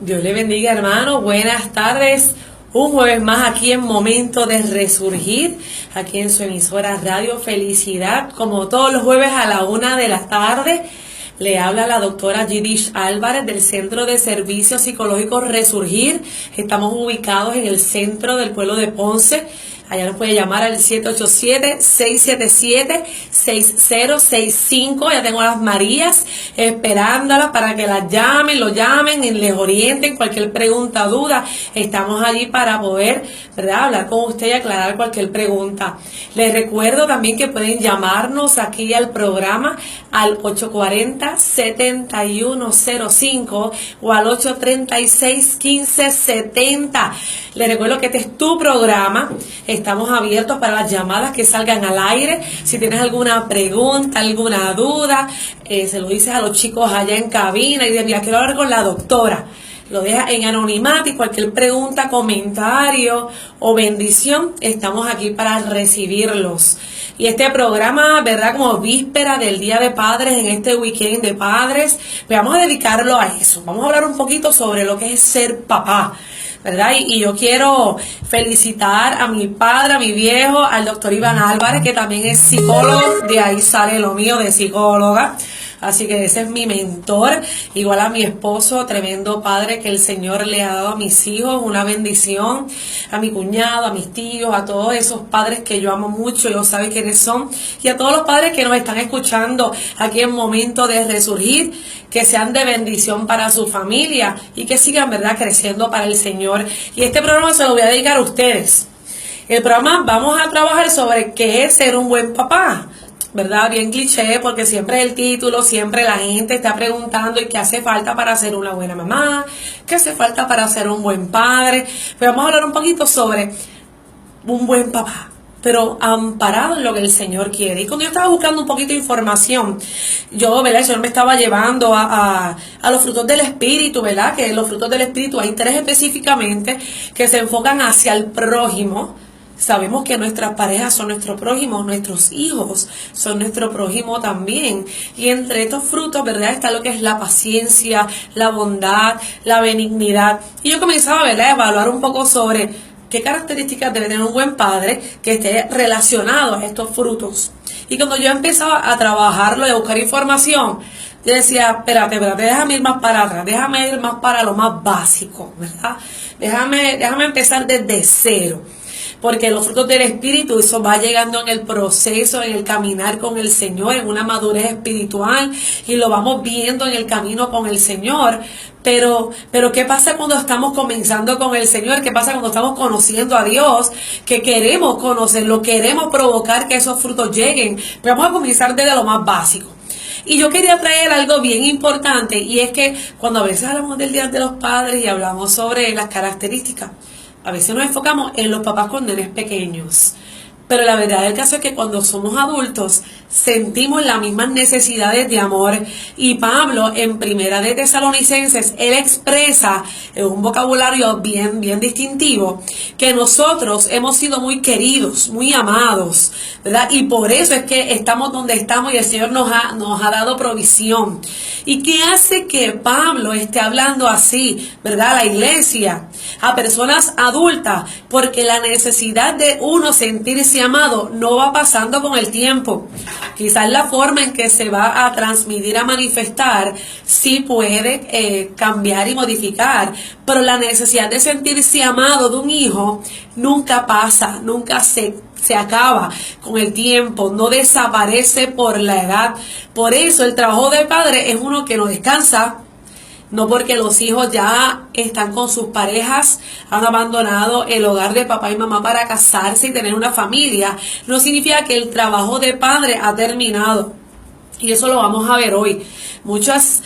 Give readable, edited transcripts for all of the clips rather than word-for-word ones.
Dios le bendiga, hermano. Buenas tardes. Un jueves más aquí en Momento de Resurgir, aquí en su emisora Radio Felicidad, como todos los jueves a la 1 de la tarde. Le habla la doctora Yidish Álvarez del Centro de Servicios Psicológicos Resurgir. Estamos ubicados en el centro del pueblo de Ponce. Allá nos puede llamar al 787-677-6065. Ya tengo a las Marías esperándolas para que las llamen, lo llamen y les orienten cualquier pregunta, duda. Estamos allí para poder, ¿verdad?, hablar con usted y aclarar cualquier pregunta. Les recuerdo también que pueden llamarnos aquí al programa al 840-7105 o al 836-1570. Les recuerdo que este es tu programa. Estamos abiertos para las llamadas que salgan al aire. Si tienes alguna pregunta, alguna duda, se lo dices a los chicos allá en cabina y dices, mira, quiero hablar con la doctora. Lo deja en anonimato y cualquier pregunta, comentario o bendición, estamos aquí para recibirlos. Y este programa, ¿verdad?, como víspera del Día de Padres, en este weekend de padres, pues vamos a dedicarlo a eso. Vamos a hablar un poquito sobre lo que es ser papá, ¿verdad? Y yo quiero felicitar a mi padre, a mi viejo, al doctor Iván Álvarez, que también es psicólogo, de ahí sale lo mío de psicóloga. Así que ese es mi mentor, igual a mi esposo, tremendo padre que el Señor le ha dado a mis hijos, una bendición, a mi cuñado, a mis tíos, a todos esos padres que yo amo mucho, ellos saben quiénes son, y a todos los padres que nos están escuchando aquí en Momento de Resurgir, que sean de bendición para su familia y que sigan, ¿verdad?, creciendo para el Señor. Y este programa se lo voy a dedicar a ustedes. El programa vamos a trabajar sobre qué es ser un buen papá, ¿verdad? Bien cliché, porque siempre el título, siempre la gente está preguntando y qué hace falta para ser una buena mamá, qué hace falta para ser un buen padre. Pero vamos a hablar un poquito sobre un buen papá, pero amparado en lo que el Señor quiere. Y cuando yo estaba buscando un poquito de información, yo, ¿verdad?, el Señor me estaba llevando a los frutos del Espíritu, ¿verdad? Que los frutos del Espíritu hay 3 específicamente que se enfocan hacia el prójimo. Sabemos que nuestras parejas son nuestro prójimo, nuestros hijos son nuestro prójimo también. Y entre estos frutos, ¿verdad?, está lo que es la paciencia, la bondad, la benignidad. Y yo comenzaba, ¿verdad?, a evaluar un poco sobre qué características debe tener un buen padre que esté relacionado a estos frutos. Y cuando yo empezaba a trabajarlo y a buscar información, yo decía, espérate, déjame ir más para atrás, déjame ir más para lo más básico, ¿verdad? Déjame empezar desde cero. Porque los frutos del Espíritu, eso va llegando en el proceso, en el caminar con el Señor, en una madurez espiritual, y lo vamos viendo en el camino con el Señor. Pero ¿qué pasa cuando estamos comenzando con el Señor? ¿Qué pasa cuando estamos conociendo a Dios? Que queremos conocerlo, queremos provocar que esos frutos lleguen. Pero vamos a comenzar desde lo más básico. Y yo quería traer algo bien importante, y es que cuando a veces hablamos del Día de los Padres y hablamos sobre las características, a veces nos enfocamos en los papás con nenes pequeños. Pero la verdad del caso es que cuando somos adultos sentimos las mismas necesidades de amor. Y Pablo, en Primera de Tesalonicenses, él expresa en un vocabulario bien distintivo que nosotros hemos sido muy queridos, muy amados, ¿verdad? Y por eso es que estamos donde estamos y el Señor nos ha dado provisión. ¿Y qué hace que Pablo esté hablando así, ¿verdad?, a la iglesia, a personas adultas? Porque la necesidad de uno sentirse amado no va pasando con el tiempo. Quizás la forma en que se va a transmitir, a manifestar, sí puede cambiar y modificar, pero la necesidad de sentirse amado de un hijo nunca pasa, nunca se acaba con el tiempo, no desaparece por la edad. Por eso el trabajo del padre es uno que no descansa. No porque los hijos ya están con sus parejas, han abandonado el hogar de papá y mamá para casarse y tener una familia, no significa que el trabajo de padre ha terminado. Y eso lo vamos a ver hoy. Muchas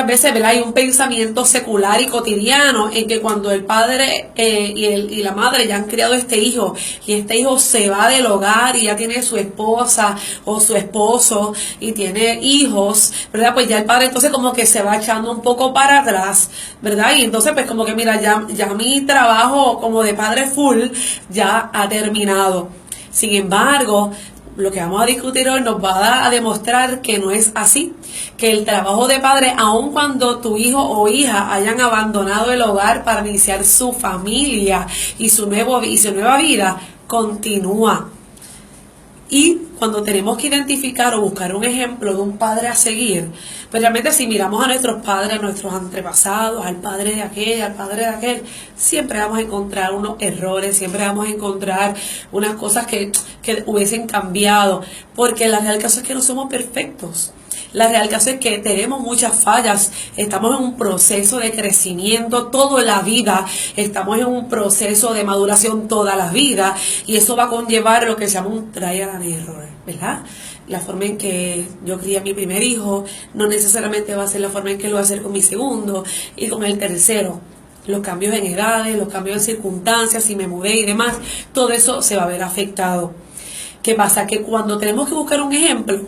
veces, ¿verdad?, hay un pensamiento secular y cotidiano en que cuando el padre y la madre ya han criado este hijo y este hijo se va del hogar y ya tiene su esposa o su esposo y tiene hijos, ¿verdad?, pues ya el padre entonces como que se va echando un poco para atrás, ¿verdad? Y entonces pues como que mira, ya mi trabajo como de padre full ya ha terminado. Sin embargo, lo que vamos a discutir hoy nos va a demostrar que no es así, que el trabajo de padre, aun cuando tu hijo o hija hayan abandonado el hogar para iniciar su familia y su nueva vida, continúa. Y cuando tenemos que identificar o buscar un ejemplo de un padre a seguir, pues realmente si miramos a nuestros padres, a nuestros antepasados, al padre de aquel, al padre de aquel, siempre vamos a encontrar unos errores, siempre vamos a encontrar unas cosas que hubiesen cambiado, porque la real caso es que no somos perfectos. La real caso es que tenemos muchas fallas, estamos en un proceso de crecimiento toda la vida, estamos en un proceso de maduración toda la vida, y eso va a conllevar lo que se llama un trial and error, ¿verdad? La forma en que yo crié a mi primer hijo no necesariamente va a ser la forma en que lo voy a hacer con mi segundo y con el tercero. Los cambios en edades, los cambios en circunstancias, si me mudé y demás, todo eso se va a ver afectado. ¿Qué pasa? Que cuando tenemos que buscar un ejemplo,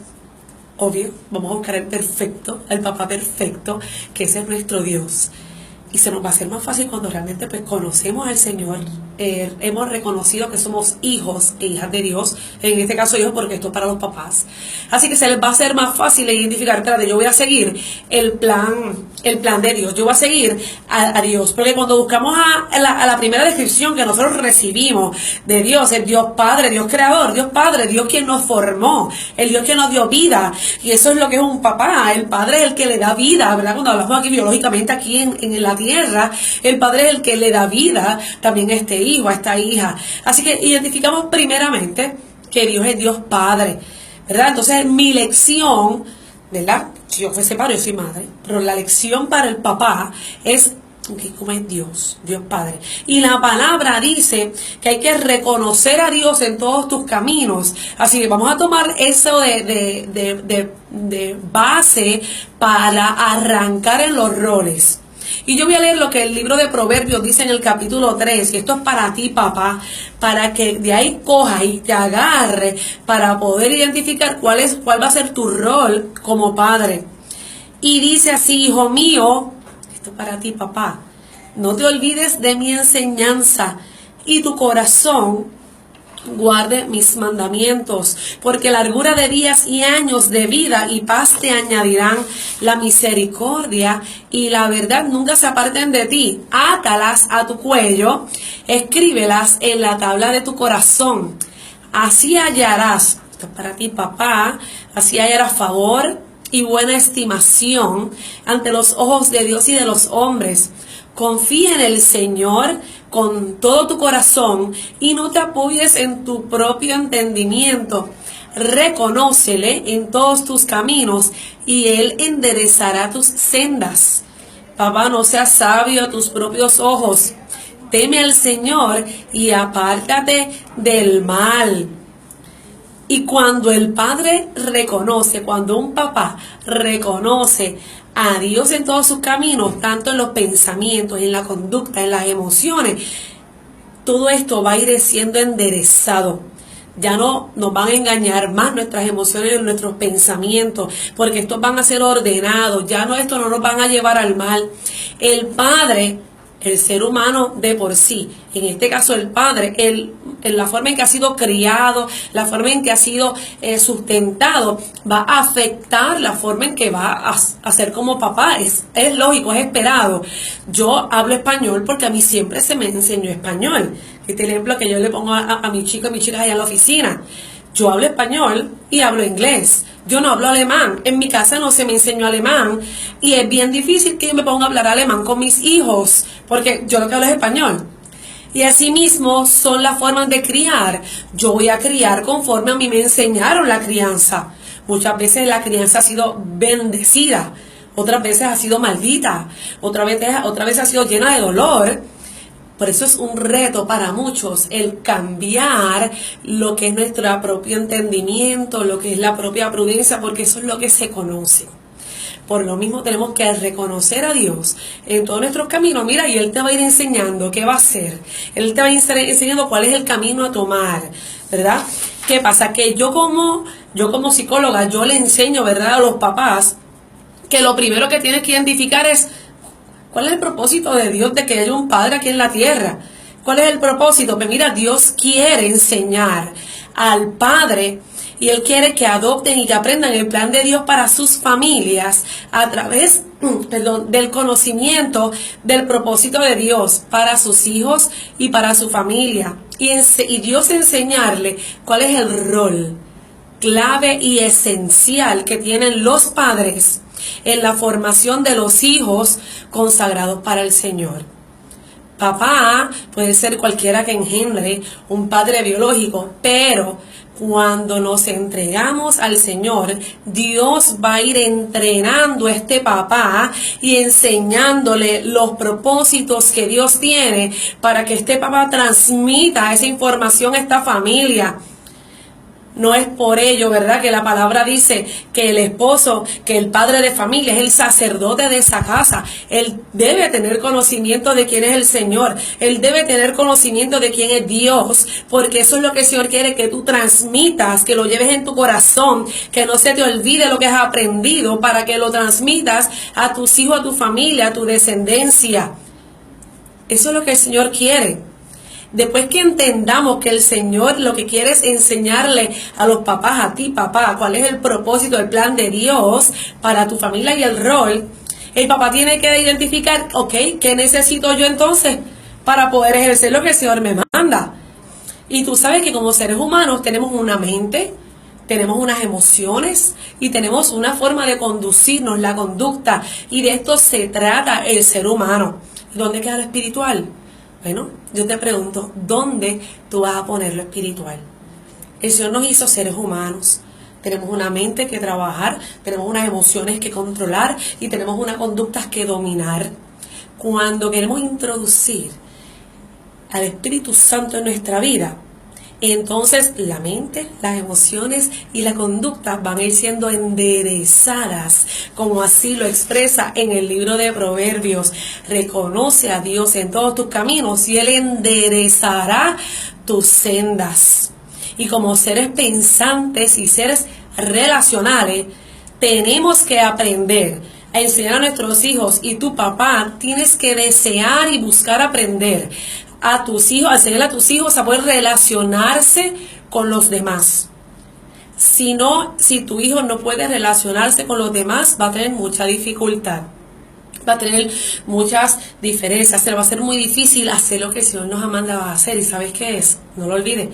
obvio, vamos a buscar el perfecto, el papá perfecto, que ese es nuestro Dios. Y se nos va a hacer más fácil cuando realmente pues conocemos al Señor, hemos reconocido que somos hijos e hijas de Dios, en este caso hijos porque esto es para los papás. Así que se les va a hacer más fácil identificar, espérate, yo voy a seguir el plan de Dios, yo voy a seguir a Dios, porque cuando buscamos a la primera descripción que nosotros recibimos de Dios, el Dios Padre, Dios Creador, Dios Padre, Dios quien nos formó, el Dios que nos dio vida, y eso es lo que es un papá, el Padre es el que le da vida, ¿verdad? Cuando hablamos aquí biológicamente aquí en la tierra, el Padre es el que le da vida también a este hijo, a esta hija. Así que identificamos primeramente que Dios es Dios Padre, ¿verdad? Entonces mi lección, ¿verdad? Si yo fuese padre, yo soy madre, pero la lección para el papá es que como es Dios, Dios Padre. Y la palabra dice que hay que reconocer a Dios en todos tus caminos. Así que vamos a tomar eso de base para arrancar en los roles. Y yo voy a leer lo que el libro de Proverbios dice en el capítulo 3, y esto es para ti, papá, para que de ahí cojas y te agarre para poder identificar cuál va a ser tu rol como padre. Y dice así: hijo mío, esto es para ti, papá, no te olvides de mi enseñanza y tu corazón guarde mis mandamientos, porque largura de días y años de vida y paz te añadirán. La misericordia y la verdad nunca se aparten de ti. Átalas a tu cuello, escríbelas en la tabla de tu corazón. Así hallarás, esto es para ti, papá, así hallarás favor y buena estimación ante los ojos de Dios y de los hombres. Confía en el Señor con todo tu corazón y no te apoyes en tu propio entendimiento. Reconócele en todos tus caminos y Él enderezará tus sendas. Papá, no seas sabio a tus propios ojos. Teme al Señor y apártate del mal. Y cuando el padre reconoce, cuando un papá reconoce a Dios en todos sus caminos, tanto en los pensamientos, en la conducta, en las emociones, todo esto va a ir siendo enderezado. Ya no nos van a engañar más nuestras emociones y nuestros pensamientos, porque estos van a ser ordenados. Ya no, esto no nos van a llevar al mal. El padre, el ser humano de por sí, en este caso el padre, en la forma en que ha sido criado, la forma en que ha sido sustentado, va a afectar la forma en que va a ser como papá. Es lógico, es esperado. Yo hablo español porque a mí siempre se me enseñó español. Este ejemplo que yo le pongo a mi chico y mis chicas allá en la oficina. Yo hablo español y hablo inglés. Yo no hablo alemán. En mi casa no se me enseñó alemán. Y es bien difícil que yo me ponga a hablar alemán con mis hijos, porque yo lo que hablo es español. Y así mismo son las formas de criar. Yo voy a criar conforme a mí me enseñaron la crianza. Muchas veces la crianza ha sido bendecida. Otras veces ha sido maldita. Otra vez ha sido llena de dolor. Por eso es un reto para muchos el cambiar lo que es nuestro propio entendimiento, lo que es la propia prudencia, porque eso es lo que se conoce. Por lo mismo tenemos que reconocer a Dios en todos nuestros caminos. Mira, y Él te va a ir enseñando qué va a hacer. Él te va a ir enseñando cuál es el camino a tomar, ¿verdad? ¿Qué pasa? Que yo como psicóloga, yo le enseño, ¿verdad?, a los papás que lo primero que tienes que identificar es ¿cuál es el propósito de Dios de que haya un padre aquí en la tierra? ¿Cuál es el propósito? Pues mira, Dios quiere enseñar al padre Y Él quiere que adopten y que aprendan el plan de Dios para sus familias a través, del conocimiento del propósito de Dios para sus hijos y para su familia. Y Dios enseñarle cuál es el rol clave y esencial que tienen los padres en la formación de los hijos consagrados para el Señor. Papá puede ser cualquiera que engendre un padre biológico, pero cuando nos entregamos al Señor, Dios va a ir entrenando a este papá y enseñándole los propósitos que Dios tiene para que este papá transmita esa información a esta familia. No es por ello, ¿verdad?, que la palabra dice que el esposo, que el padre de familia es el sacerdote de esa casa. Él debe tener conocimiento de quién es el Señor. Él debe tener conocimiento de quién es Dios, porque eso es lo que el Señor quiere que tú transmitas, que lo lleves en tu corazón, que no se te olvide lo que has aprendido, para que lo transmitas a tus hijos, a tu familia, a tu descendencia. Eso es lo que el Señor quiere. Después que entendamos que el Señor lo que quiere es enseñarle a los papás, a ti papá, cuál es el propósito, el plan de Dios para tu familia y el rol, el papá tiene que identificar, ok, ¿qué necesito yo entonces para poder ejercer lo que el Señor me manda? Y tú sabes que como seres humanos tenemos una mente, tenemos unas emociones y tenemos una forma de conducirnos, la conducta, y de esto se trata el ser humano. ¿Dónde queda lo espiritual? Bueno, yo te pregunto, ¿dónde tú vas a poner lo espiritual? El Señor nos hizo seres humanos. Tenemos una mente que trabajar, tenemos unas emociones que controlar y tenemos unas conductas que dominar. Cuando queremos introducir al Espíritu Santo en nuestra vida, entonces la mente, las emociones y la conducta van a ir siendo enderezadas, como así lo expresa en el libro de Proverbios. Reconoce a Dios en todos tus caminos y Él enderezará tus sendas. Y como seres pensantes y seres relacionales, tenemos que aprender a enseñar a nuestros hijos, y tu papá tienes que desear y buscar aprender a tus hijos, enseñar a tus hijos a poder relacionarse con los demás. Si tu hijo no puede relacionarse con los demás, va a tener mucha dificultad, va a tener muchas diferencias, se le va a hacer muy difícil hacer lo que el Señor nos ha mandado a hacer. ¿Y sabes qué es? No lo olvides,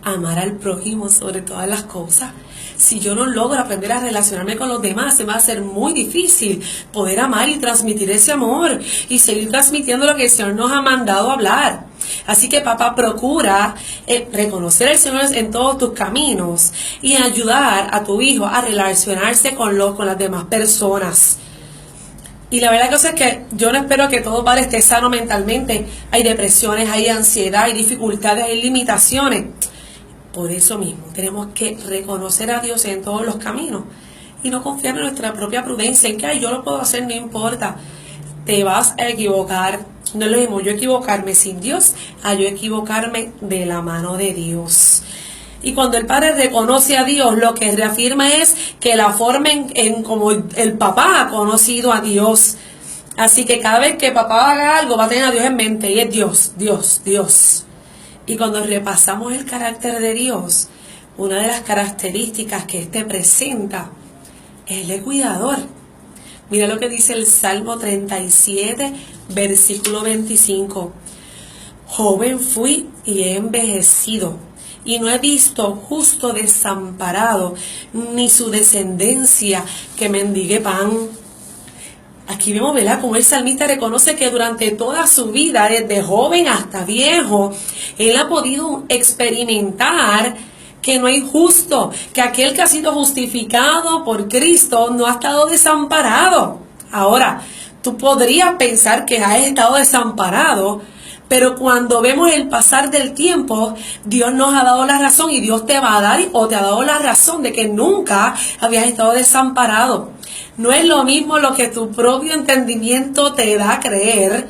amar al prójimo sobre todas las cosas. Si yo no logro aprender a relacionarme con los demás, se me va a hacer muy difícil poder amar y transmitir ese amor y seguir transmitiendo lo que el Señor nos ha mandado a hablar. Así que papá, procura reconocer al Señor en todos tus caminos y ayudar a tu hijo a relacionarse con las demás personas. Y la verdad es que yo no espero que todo padre esté sano mentalmente. Hay depresiones, hay ansiedad, hay dificultades, hay limitaciones. Por eso mismo tenemos que reconocer a Dios en todos los caminos y no confiar en nuestra propia prudencia, en que yo lo puedo hacer, no importa. Te vas a equivocar. No es lo mismo yo equivocarme sin Dios a yo equivocarme de la mano de Dios. Y cuando el padre reconoce a Dios, lo que reafirma es que la forma en como el papá ha conocido a Dios. Así que cada vez que papá haga algo, va a tener a Dios en mente, y es Dios, Dios, Dios. Y cuando repasamos el carácter de Dios, una de las características que éste presenta es el cuidador. Mira lo que dice el Salmo 37, versículo 25. Joven fui y he envejecido, y no he visto justo desamparado, ni su descendencia que mendigue pan. Aquí vemos, ¿verdad?, como el salmista reconoce que durante toda su vida, desde joven hasta viejo, él ha podido experimentar que no hay justo, que aquel que ha sido justificado por Cristo no ha estado desamparado. Ahora, tú podrías pensar que has estado desamparado, pero cuando vemos el pasar del tiempo, Dios nos ha dado la razón, y Dios te va a dar o te ha dado la razón de que nunca habías estado desamparado. No es lo mismo lo que tu propio entendimiento te da a creer,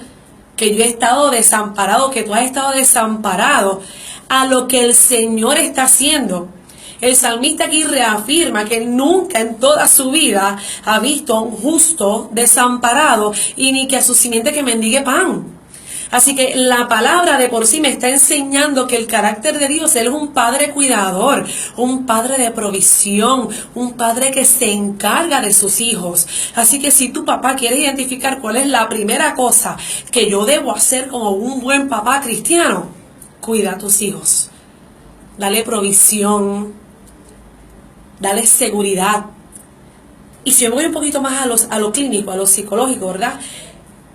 que yo he estado desamparado, que tú has estado desamparado, a lo que el Señor está haciendo. El salmista aquí reafirma que nunca en toda su vida ha visto a un justo desamparado, y ni que a su simiente que mendigue pan. Así que la palabra de por sí me está enseñando que el carácter de Dios, Él es un padre cuidador, un padre de provisión, un padre que se encarga de sus hijos. Así que si tu papá quiere identificar cuál es la primera cosa que yo debo hacer como un buen papá cristiano, cuida a tus hijos. Dale provisión, dale seguridad. Y si me voy un poquito más a lo clínico, a lo psicológico, ¿verdad?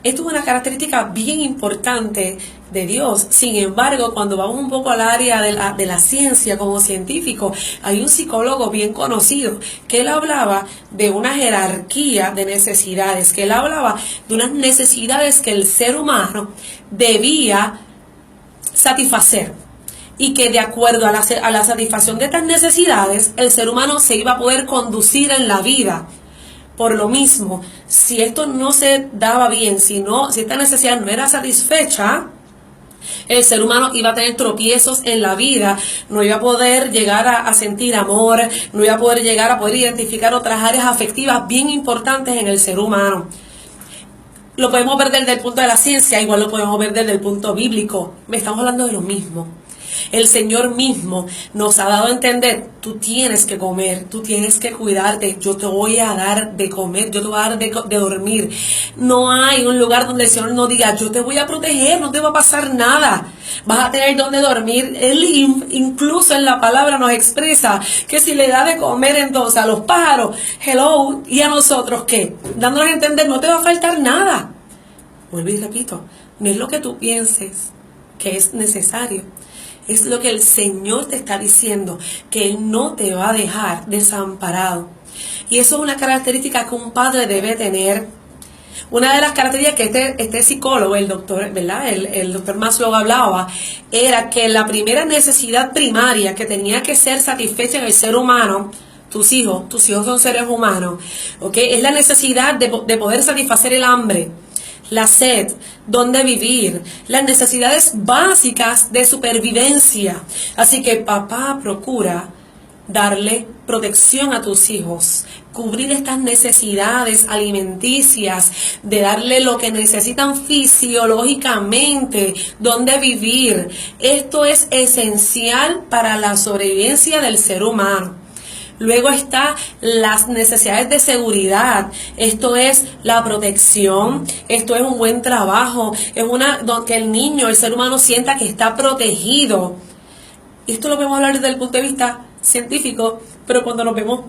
Esto es una característica bien importante de Dios. Sin embargo, cuando vamos un poco al área de la ciencia como científico, hay un psicólogo bien conocido que él hablaba de una jerarquía de necesidades, que él hablaba de unas necesidades que el ser humano debía satisfacer. Y que de acuerdo a la satisfacción de estas necesidades, el ser humano se iba a poder conducir en la vida. Por lo mismo, si esto no se daba bien, si esta necesidad no era satisfecha, el ser humano iba a tener tropiezos en la vida, no iba a poder llegar a sentir amor, no iba a poder llegar a poder identificar otras áreas afectivas bien importantes en el ser humano. Lo podemos ver desde el punto de la ciencia, igual lo podemos ver desde el punto bíblico. Estamos hablando de lo mismo. El Señor mismo nos ha dado a entender, tú tienes que comer, tú tienes que cuidarte, yo te voy a dar de comer, yo te voy a dar de dormir. No hay un lugar donde el Señor no diga, yo te voy a proteger, no te va a pasar nada. Vas a tener donde dormir. Él incluso en la palabra nos expresa que si le da de comer entonces a los pájaros, hello, y a nosotros, ¿qué? Dándonos a entender, no te va a faltar nada. Vuelvo y repito, no es lo que tú pienses que es necesario. Es lo que el Señor te está diciendo, que Él no te va a dejar desamparado. Y eso es una característica que un padre debe tener. Una de las características que este psicólogo, el doctor, ¿verdad? El doctor Maslow hablaba, era que la primera necesidad primaria que tenía que ser satisfecha en el ser humano, tus hijos son seres humanos, ¿ok? Es la necesidad de poder satisfacer el hambre, la sed, dónde vivir, las necesidades básicas de supervivencia. Así que papá, procura darle protección a tus hijos, cubrir estas necesidades alimenticias, de darle lo que necesitan fisiológicamente, dónde vivir. Esto es esencial para la sobrevivencia del ser humano. Luego está las necesidades de seguridad. Esto es la protección, esto es un buen trabajo, es que el niño, el ser humano sienta que está protegido. Esto lo podemos hablar desde el punto de vista científico, pero cuando nos vemos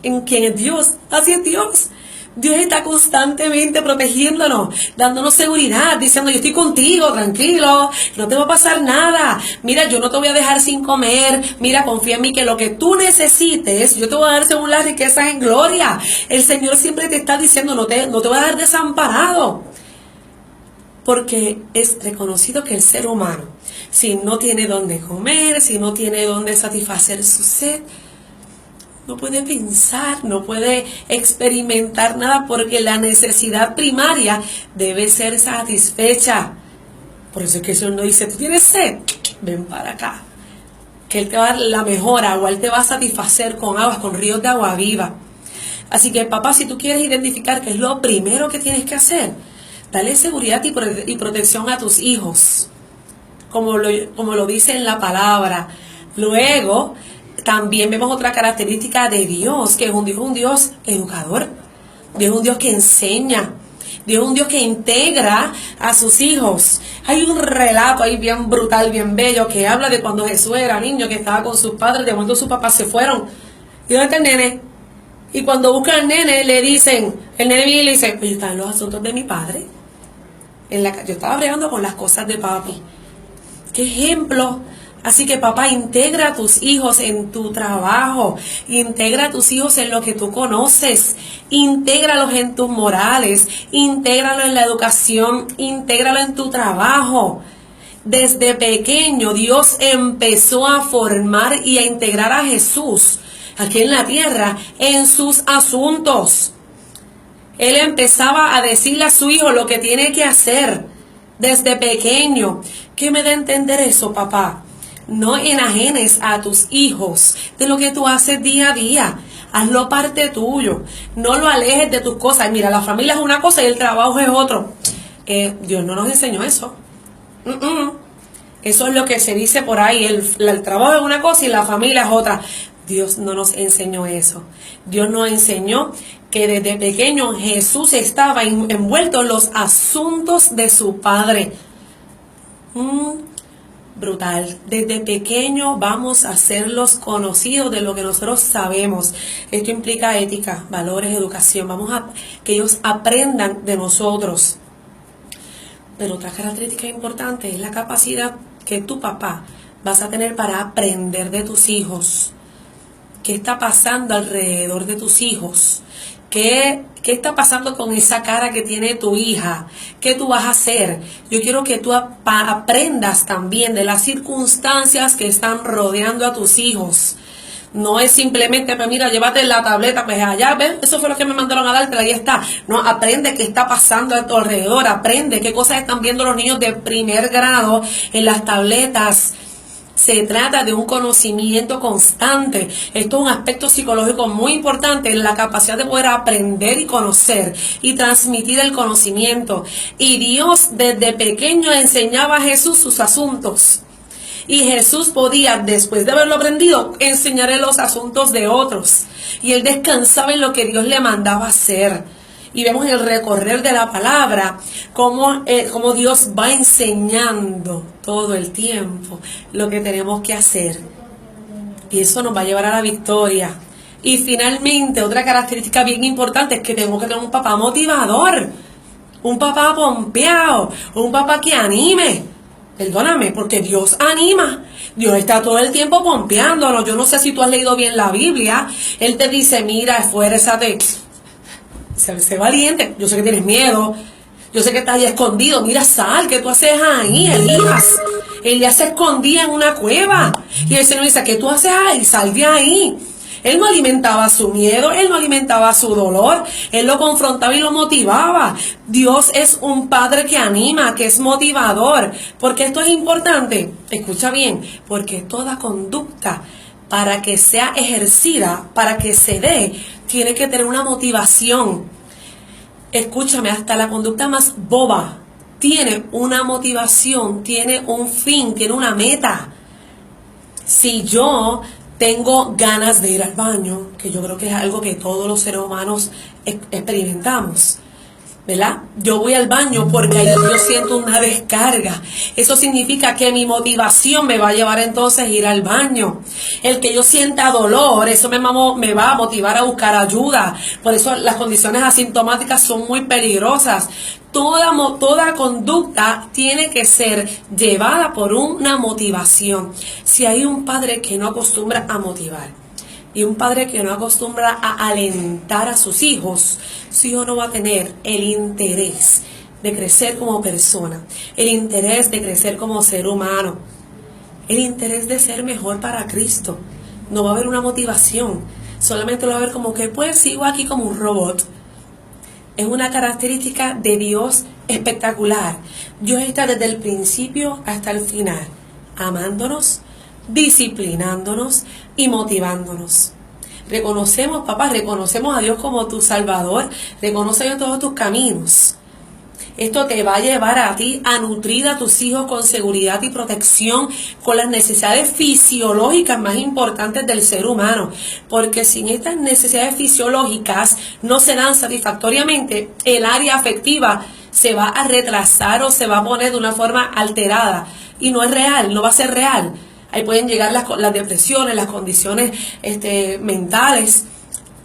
en quién es Dios, así es Dios. Dios está constantemente protegiéndonos, dándonos seguridad, diciendo, yo estoy contigo, tranquilo, no te va a pasar nada. Mira, yo no te voy a dejar sin comer. Mira, confía en mí que lo que tú necesites, yo te voy a dar según las riquezas en gloria. El Señor siempre te está diciendo, no te voy a dar desamparado. Porque es reconocido que el ser humano, si no tiene dónde comer, si no tiene dónde satisfacer su sed, no puede pensar, no puede experimentar nada, porque la necesidad primaria debe ser satisfecha. Por eso es que el Señor nos dice, tú tienes sed, ven para acá, que Él te va a dar la mejor agua, Él te va a satisfacer con aguas, con ríos de agua viva. Así que papá, si tú quieres identificar qué es lo primero que tienes que hacer, dale seguridad y protección a tus hijos, como lo dice en la palabra. Luego, también vemos otra característica de Dios, que es un Dios educador. Dios es un Dios que enseña. Dios es un Dios que integra a sus hijos. Hay un relato ahí bien brutal, bien bello, que habla de cuando Jesús era niño, que estaba con sus padres, de cuando sus papás se fueron. ¿Y dónde está el nene? Y cuando buscan al nene, el nene viene y le dice, pues yo estaba en los asuntos de mi padre. Yo estaba bregando con las cosas de papi. ¿Qué ejemplo? Así que papá, integra a tus hijos en tu trabajo, integra a tus hijos en lo que tú conoces, intégralos en tus morales, intégralos en la educación, intégralos en tu trabajo. Desde pequeño Dios empezó a formar y a integrar a Jesús aquí en la tierra en sus asuntos. Él empezaba a decirle a su hijo lo que tiene que hacer desde pequeño. ¿Qué me da a entender eso, papá? No enajenes a tus hijos de lo que tú haces día a día. Hazlo parte tuyo. No lo alejes de tus cosas. Mira, la familia es una cosa y el trabajo es otro. Dios no nos enseñó eso. Eso es lo que se dice por ahí, el trabajo es una cosa y la familia es otra. Dios no nos enseñó eso. Dios nos enseñó que desde pequeño Jesús estaba envuelto en los asuntos de su Padre. Brutal. Desde pequeño vamos a hacerlos conocidos de lo que nosotros sabemos. Esto implica ética, valores, educación. Vamos a que ellos aprendan de nosotros. Pero otra característica importante es la capacidad que tu papá vas a tener para aprender de tus hijos. ¿Qué está pasando alrededor de tus hijos? ¿Qué está pasando con esa cara que tiene tu hija? ¿Qué tú vas a hacer? Yo quiero que tú aprendas también de las circunstancias que están rodeando a tus hijos. No es simplemente, pues mira, llévate la tableta, pues allá, ¿ves? Eso fue lo que me mandaron a darte, ahí está. No, aprende qué está pasando a tu alrededor, aprende qué cosas están viendo los niños de primer grado en las tabletas. Se trata de un conocimiento constante. Esto es un aspecto psicológico muy importante, en la capacidad de poder aprender y conocer y transmitir el conocimiento. Y Dios desde pequeño enseñaba a Jesús sus asuntos. Y Jesús podía, después de haberlo aprendido, enseñarle los asuntos de otros. Y él descansaba en lo que Dios le mandaba hacer. Y vemos en el recorrer de la palabra cómo Dios va enseñando todo el tiempo lo que tenemos que hacer. Y eso nos va a llevar a la victoria. Y finalmente, otra característica bien importante es que tenemos que tener un papá motivador, un papá pompeado, un papá que anime. Perdóname, porque Dios anima. Dios está todo el tiempo pompeándonos. Yo no sé si tú has leído bien la Biblia. Él te dice, mira, esfuérzate. Sé valiente. Yo sé que tienes miedo. Yo sé que estás ahí escondido. Mira, sal, ¿qué tú haces ahí, Elías? Elías se escondía en una cueva. Y el Señor dice, ¿qué tú haces ahí? Sal de ahí. Él no alimentaba su miedo, él no alimentaba su dolor, él lo confrontaba y lo motivaba. Dios es un padre que anima, que es motivador. ¿Por qué esto es importante? Escucha bien, porque toda conducta, para que sea ejercida, para que se dé, tiene que tener una motivación. Escúchame, hasta la conducta más boba tiene una motivación, tiene un fin, tiene una meta. Si yo tengo ganas de ir al baño, que yo creo que es algo que todos los seres humanos experimentamos, ¿verdad? Yo voy al baño porque ahí yo siento una descarga. Eso significa que mi motivación me va a llevar entonces a ir al baño. El que yo sienta dolor, eso me va a motivar a buscar ayuda. Por eso las condiciones asintomáticas son muy peligrosas. Toda conducta tiene que ser llevada por una motivación. Si hay un padre que no acostumbra a motivar y un padre que no acostumbra a alentar a sus hijos, su hijo no va a tener el interés de crecer como persona, el interés de crecer como ser humano, el interés de ser mejor para Cristo. No va a haber una motivación, solamente lo va a ver como que pues sigo aquí como un robot. Es una característica de Dios espectacular. Dios está desde el principio hasta el final, amándonos, disciplinándonos y motivándonos. Reconocemos, papá, reconocemos a Dios como tu Salvador. Reconoce a Dios en todos tus caminos. Esto te va a llevar a ti a nutrir a tus hijos con seguridad y protección, con las necesidades fisiológicas más importantes del ser humano. Porque sin estas necesidades fisiológicas no se dan satisfactoriamente, el área afectiva se va a retrasar o se va a poner de una forma alterada. Y no es real, no va a ser real. Ahí pueden llegar las depresiones, las condiciones mentales.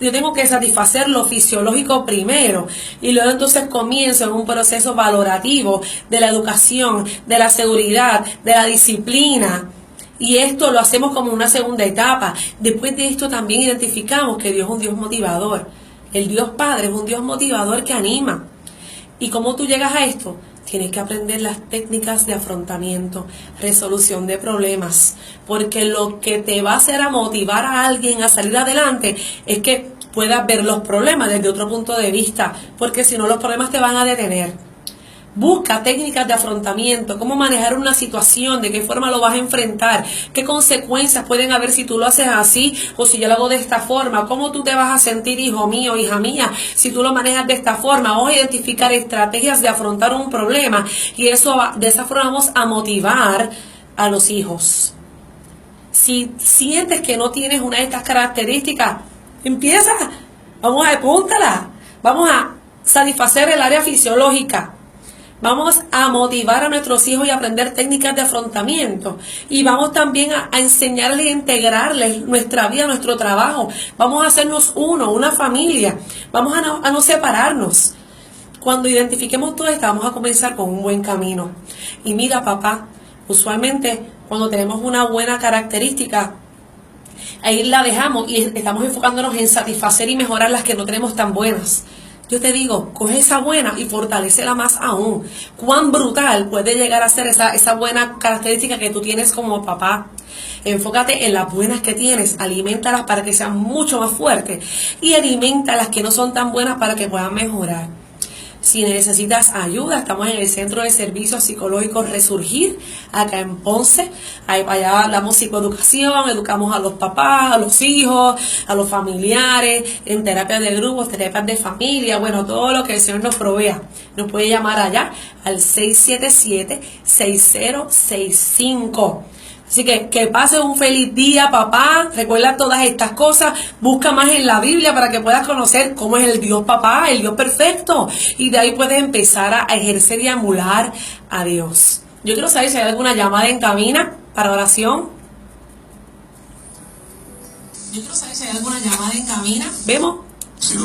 Yo tengo que satisfacer lo fisiológico primero y luego entonces comienzo en un proceso valorativo de la educación, de la seguridad, de la disciplina. Y esto lo hacemos como una segunda etapa. Después de esto también identificamos que Dios es un Dios motivador. El Dios Padre es un Dios motivador que anima. ¿Y cómo tú llegas a esto? Tienes que aprender las técnicas de afrontamiento, resolución de problemas, porque lo que te va a hacer a motivar a alguien a salir adelante es que puedas ver los problemas desde otro punto de vista, porque si no los problemas te van a detener. Busca técnicas de afrontamiento, cómo manejar una situación, de qué forma lo vas a enfrentar, qué consecuencias pueden haber si tú lo haces así o si yo lo hago de esta forma, cómo tú te vas a sentir, hijo mío, hija mía, si tú lo manejas de esta forma. Vamos a identificar estrategias de afrontar un problema y de esa forma vamos a motivar a los hijos. Si sientes que no tienes una de estas características, empieza, vamos a apúntala, vamos a satisfacer el área fisiológica. Vamos a motivar a nuestros hijos y a aprender técnicas de afrontamiento. Y vamos también a enseñarles e integrarles nuestra vida, nuestro trabajo. Vamos a hacernos una familia. Vamos a no separarnos. Cuando identifiquemos todo esto, vamos a comenzar con un buen camino. Y mira, papá, usualmente cuando tenemos una buena característica, ahí la dejamos y estamos enfocándonos en satisfacer y mejorar las que no tenemos tan buenas. Yo te digo, coge esa buena y fortalécela más aún. Cuán brutal puede llegar a ser esa buena característica que tú tienes como papá. Enfócate en las buenas que tienes, aliméntalas para que sean mucho más fuertes y alimenta las que no son tan buenas para que puedan mejorar. Si necesitas ayuda, estamos en el Centro de Servicios Psicológicos Resurgir, acá en Ponce. Ahí para allá hablamos psicoeducación, educamos a los papás, a los hijos, a los familiares, en terapia de grupos, terapias de familia, bueno, todo lo que el Señor nos provea. Nos puede llamar allá al 677-6065. Así que pase un feliz día, papá. Recuerda todas estas cosas. Busca más en la Biblia para que puedas conocer cómo es el Dios papá, el Dios perfecto. Y de ahí puedes empezar a ejercer y a emular a Dios. Yo quiero saber si hay alguna llamada en cabina para oración. Yo quiero saber si hay alguna llamada en cabina. ¿Vemos? Sí,